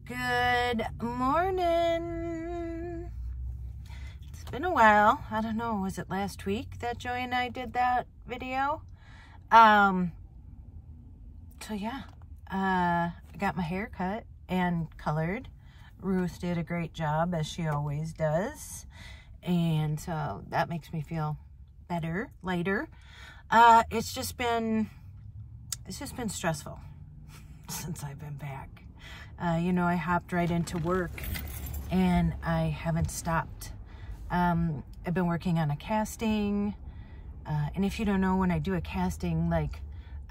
Good morning. It's been a while. I don't know, was it last week that Joy and I did that video? So yeah, I got my hair cut and colored. Ruth did a great job, as she always does. And so that makes me feel better, lighter. It's just been stressful since I've been back. You know, I hopped right into work and I haven't stopped. I've been working on a casting. And if you don't know, when I do a casting, like,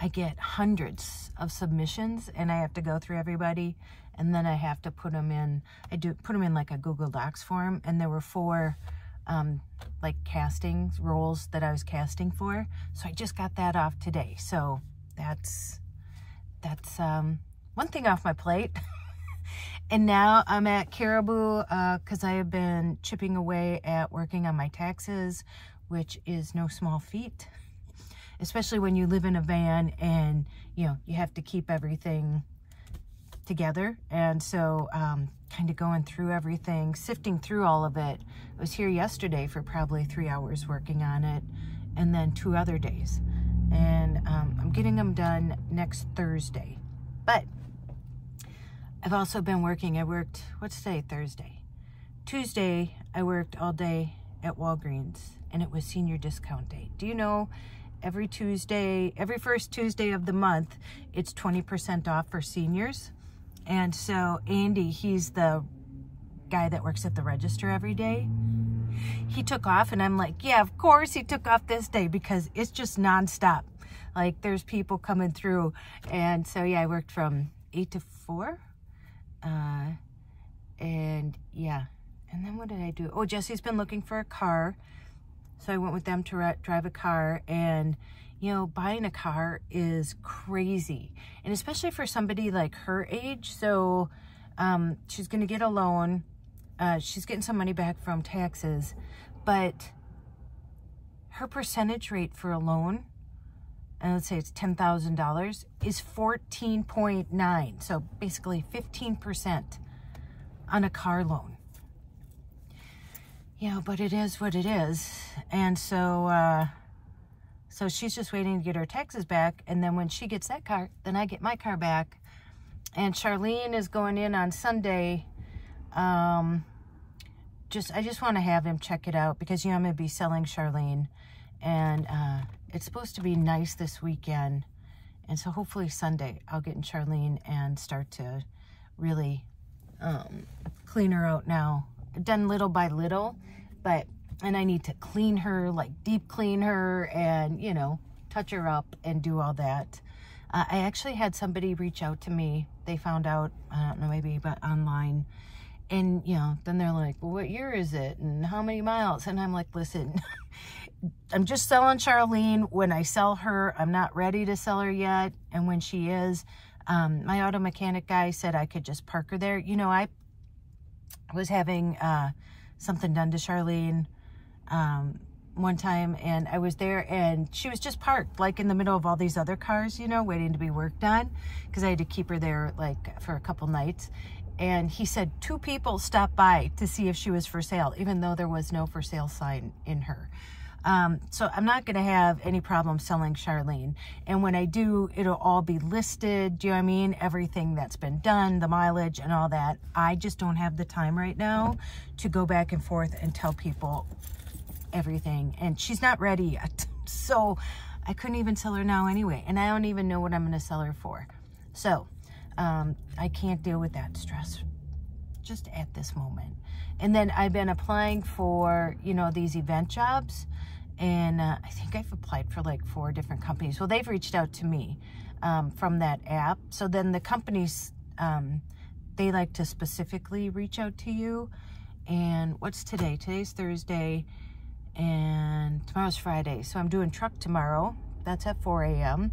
I get hundreds of submissions and I have to go through everybody, and then I have to put them in, put them in like a Google Docs form, and there were 4 like casting roles that I was casting for. So I just got that off today. So that's one thing off my plate. And now I'm at Caribou because I have been chipping away at working on my taxes, which is no small feat, especially when you live in a van and, you know, you have to keep everything together. And so kind of going through everything, sifting through all of it. I was here yesterday for probably 3 hours working on it, and then 2 other days. And I'm getting them done next Thursday. But I've also been working. I worked, what's today? Thursday. Tuesday, I worked all day at Walgreens, and it was senior discount day. Do you know, every Tuesday, every first Tuesday of the month, it's 20% off for seniors. And so Andy, he's the guy that works at the register every day. He took off, and I'm like, yeah, of course he took off this day because it's just nonstop. Like, there's people coming through. And so, yeah, I worked from 8 to 4. And yeah, and then what did I do? Oh, Jesse's been looking for a car. So I went with them to drive a car, and you know, buying a car is crazy. And especially for somebody like her age. So she's going to get a loan. She's getting some money back from taxes, but her percentage rate for a loan, and let's say it's $10,000, is 14.9. So basically 15% on a car loan. Yeah, but it is what it is. And so, so she's just waiting to get her taxes back. And then when she gets that car, then I get my car back. And Charlene is going in on Sunday. I just want to have him check it out because, you know, I'm going to be selling Charlene. And it's supposed to be nice this weekend. And so hopefully Sunday I'll get in Charlene and start to really clean her out now. I've done little by little, and I need to clean her, like deep clean her, and, you know, touch her up and do all that. I actually had somebody reach out to me. They found out, I don't know, maybe, but online. And, you know, then they're like, well, what year is it? And how many miles? And I'm like, listen, I'm just selling Charlene. When I sell her, I'm not ready to sell her yet. And when she is, my auto mechanic guy said I could just park her there. You know, I was having something done to Charlene one time, and I was there, and she was just parked like in the middle of all these other cars, you know, waiting to be worked on, because I had to keep her there like for a couple nights. And he said 2 people stopped by to see if she was for sale, even though there was no for sale sign in her. So I'm not going to have any problem selling Charlene. And when I do, it'll all be listed. Do you know what I mean? Everything that's been done, the mileage and all that. I just don't have the time right now to go back and forth and tell people everything. And she's not ready yet. So I couldn't even sell her now anyway. And I don't even know what I'm going to sell her for. So I can't deal with that stress just at this moment. And then I've been applying for, you know, these event jobs. And I think I've applied for like 4 different companies. Well, they've reached out to me from that app. So then the companies, they like to specifically reach out to you. And what's today? Today's Thursday and tomorrow's Friday. So I'm doing truck tomorrow. That's at 4 a.m.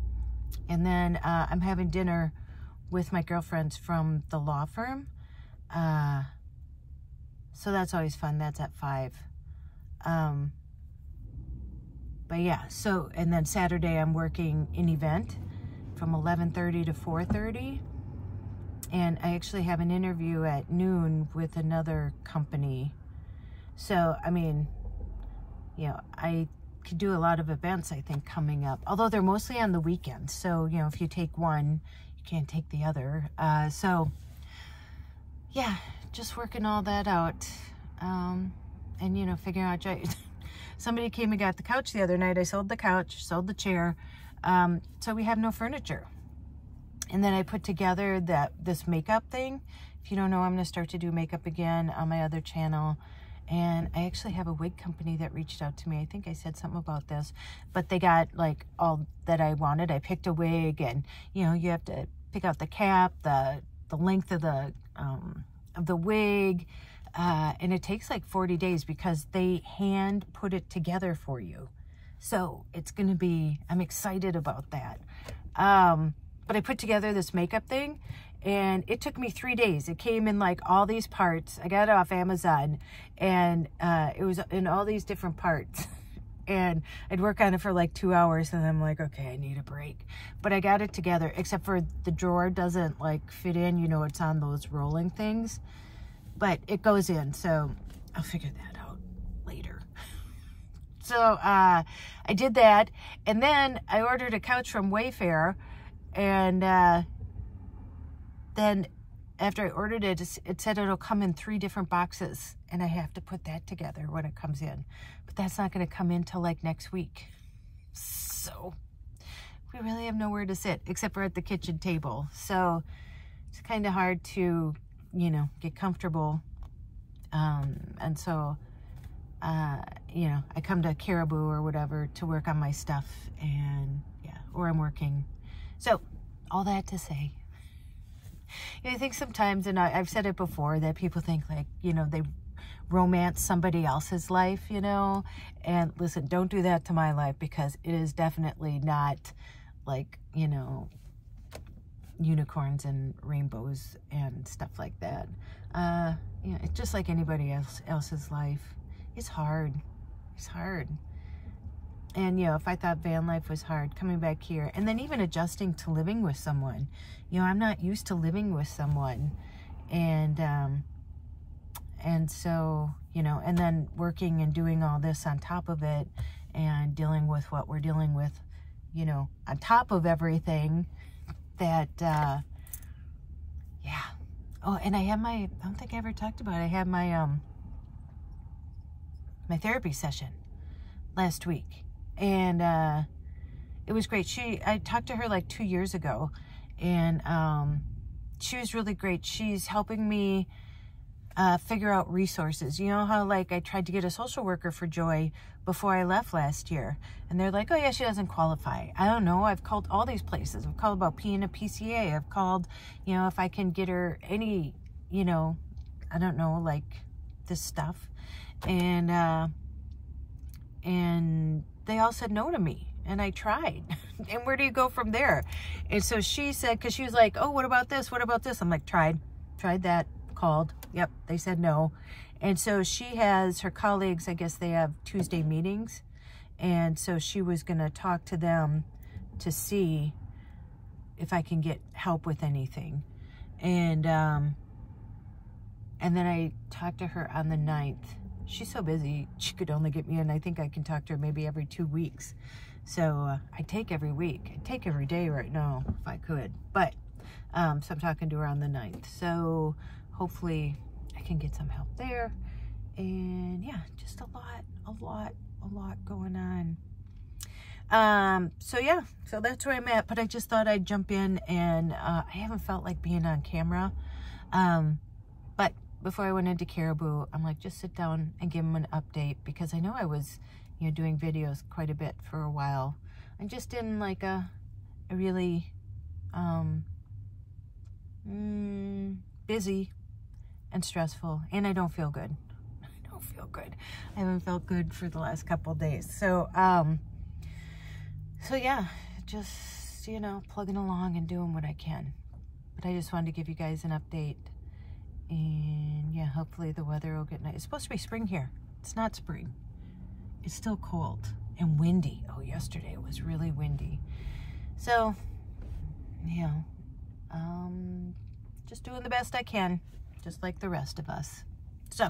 And then I'm having dinner with my girlfriends from the law firm. So that's always fun. That's at 5. But yeah, so, and then Saturday I'm working an event from 11:30 to 4:30. And I actually have an interview at noon with another company. So, I mean, you know, I could do a lot of events, I think, coming up. Although they're mostly on the weekends. So, you know, if you take one, you can't take the other. So, yeah, just working all that out. And, you know, figuring out... Somebody came and got the couch the other night. I sold the couch, sold the chair. So we have no furniture. And then I put together this makeup thing. If you don't know, I'm going to start to do makeup again on my other channel. And I actually have a wig company that reached out to me. I think I said something about this. But they got, like, all that I wanted. I picked a wig, and, you know, you have to pick out the cap, the length of the wig. And it takes, like, 40 days because they hand put it together for you. So it's going to be... I'm excited about that. But I put together this makeup thing, and it took me 3 days. It came in, like, all these parts. I got it off Amazon, and it was in all these different parts. And I'd work on it for, like, 2 hours, and I'm like, okay, I need a break. But I got it together, except for the drawer doesn't, like, fit in. You know, it's on those rolling things. But it goes in, so I'll figure that out later. So I did that, and then I ordered a couch from Wayfair. And then after I ordered it, it said it'll come in 3 different boxes, and I have to put that together when it comes in. But that's not going to come in till, like, next week. So we really have nowhere to sit except for at the kitchen table. So it's kind of hard to, you know, get comfortable. And so, you know, I come to Caribou or whatever to work on my stuff, and yeah, or I'm working. So, all that to say, you know, I think sometimes, and I've said it before, that people think, like, you know, they romance somebody else's life, you know, and listen, don't do that to my life, because it is definitely not, like, you know, unicorns and rainbows and stuff like that. You know, it's just like anybody else's life. It's hard. It's hard. And, you know, if I thought van life was hard, coming back here, and then even adjusting to living with someone, you know, I'm not used to living with someone. And so, you know, and then working and doing all this on top of it, and dealing with what we're dealing with, you know, on top of everything that, yeah. Oh, and I have I don't think I ever talked about it. I had my, my therapy session last week. And it was great. I talked to her like 2 years ago, and she was really great. She's helping me figure out resources. You know how, like, I tried to get a social worker for Joy before I left last year, and they're like, oh yeah, she doesn't qualify. I don't know. I've called all these places. I've called about being a PCA. I've called, you know, if I can get her any, you know, I don't know, like this stuff, and they all said no to me, and I tried. And where do you go from there? And so she said, because she was like, oh, what about this? What about this? I'm like, tried that, called. Yep, they said no. And so she has her colleagues, I guess they have Tuesday meetings. And so she was going to talk to them to see if I can get help with anything. And then I talked to her on the 9th. She's so busy, she could only get me in. I think I can talk to her maybe every 2 weeks. So I take every week. I take every day right now if I could. But so I'm talking to her on the 9th. So hopefully I can get some help there. And yeah, just a lot going on. So yeah, so that's where I'm at. But I just thought I'd jump in, and I haven't felt like being on camera. But before I went into Caribou, I'm like, just sit down and give them an update, because I know I was, you know, doing videos quite a bit for a while. I'm just in like a really busy and stressful, and I don't feel good. I don't feel good. I haven't felt good for the last couple of days. So so yeah, just, you know, plugging along and doing what I can. But I just wanted to give you guys an update. And yeah, hopefully the weather will get nice. It's supposed to be spring here. It's not spring. It's still cold and windy. Oh, yesterday it was really windy. So, yeah, just doing the best I can, just like the rest of us. So,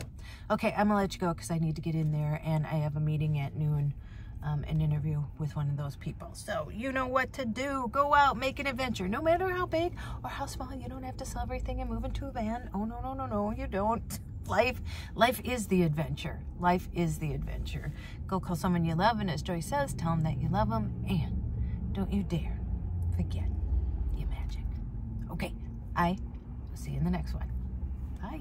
okay, I'm gonna let you go because I need to get in there, and I have a meeting at noon, an interview with one of those people. So you know what to do. Go out, make an adventure, no matter how big or how small. You don't have to sell everything and move into a van. Oh, no, no, no, no, you don't. Life is the adventure. Life is the adventure. Go call someone you love, and as Joy says, tell them that you love them, and don't you dare forget your magic. Okay, I will see you in the next one. Bye.